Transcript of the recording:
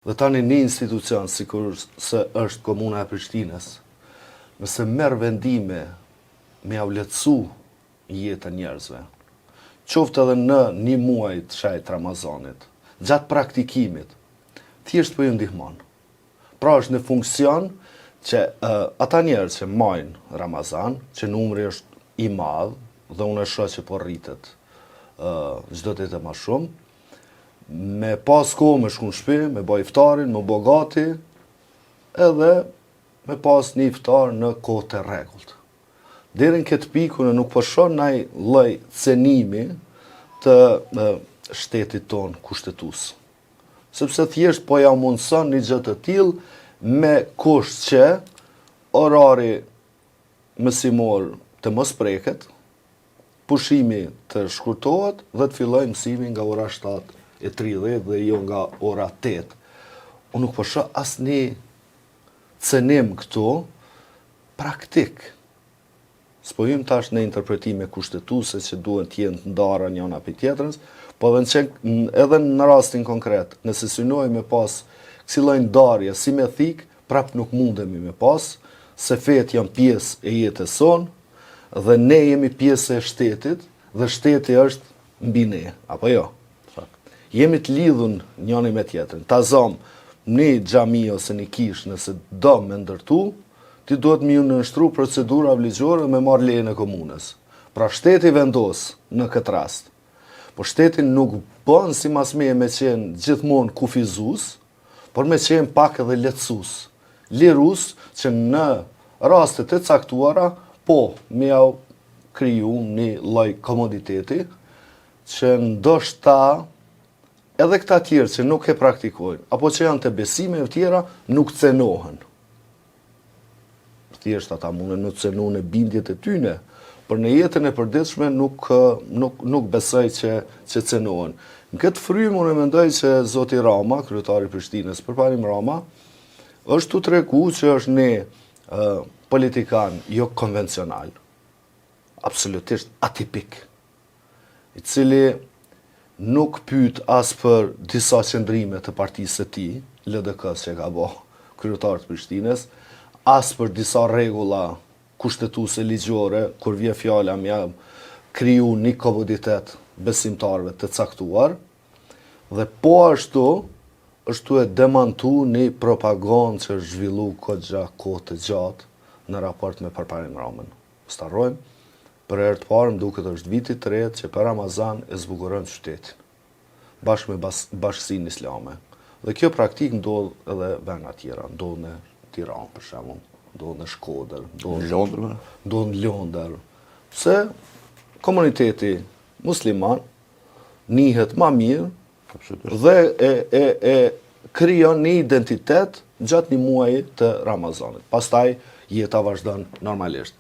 Dhe tani një institucion, si kur se është Komuna e Prishtinës, nëse merë vendime me avletësu jetën njerëzve, qoftë edhe në një muaj të shajt Ramazanit, gjatë praktikimit, thjesht për ju ndihmon. Pra është në funksion që ata njerëz që majnë Ramazan, që numri është i madh, dhe unë e shoh që po rritet çdo ditë më shumë, me pas kohë me shku në shtëpi, me bë iftarin, me bë gati, edhe me pas një iftar në kohë të rregullt. Deri në këtë pikë unë nuk po shoh ndaj lloj cenimi të shtetit ton kushtetues. Sepse thjesht po ja mundson një gjë të tillë me kusht që orari mësimor të mos preket, pushimi të shkurtohet dhe të fillojë mësimi nga ora 7:30 dhe jo nga ora 8. Unë nuk po shoh asnjë cenim këtu praktik. S'po hym tash në interpretime kushtetuese që duhen të jenë të ndara njëra prej tjetrës, po edhe në rastin konkret, nëse synojmë me pas kësi lloj ndarje simetrik, prap nuk mundemi me pas, se fetë janë pjesë e jetës sonë, dhe ne jemi pjesë e shtetit, dhe shteti është mbi ne, apo jo? Jemi të lidhun njëri me tjetrin. Ta zom një xhami ose një kish nëse do me ndërtu, ti duhet me ju nënshtru procedura ligjore me marrë lejen e komunës. Pra shteti vendos në këtë rast. Po shteti nuk bën simas meje me qenë gjithmonë kufizues, por me qenë pak edhe lehtësues. Lirues që në rastet e caktuara, po me jau kriju një lloj komoditeti që ndoshta edhe këta tjerë që nuk e praktikojnë, apo që janë të besime e tjera, nuk cenohen. Thjesht ata mundën nuk cenu në bindjet e tyne, për në jetën e përditshme nuk besoj që cenohen. Në këtë frymë unë mendoj që zoti Rama, kryetari i Prishtinës, përparim Rama, është të tregu që është një politikan jo konvencional, absolutisht atipik, i cili nuk pyet as për disa qëndrime të partisë së tij, LDK-s që ka bë kryetari i Prishtinës, as për disa rregulla kushtetuese ligjore, kur vjen fjala me kriju një komoditet besimtarëve të caktuar, dhe po ashtu është e demantu një propagandë që është zhvillu kohë të gjatë në raport me përparim Ramën. Mos harrojmë, për herë të parë më duket është viti i tretë që për Ramazan e zbukuron qytetin, bashkë me Bashkinë Islame. Dhe kjo praktik ndodh edhe vende tjera, ndodh në Tiranë për shembull, ndodh në Shkodër, ndodh në Londër. Pse komuniteti musliman njihet më mirë dhe e krijon një identitet gjatë një muaji të Ramazanit. Pastaj jeta vazhdon normalisht.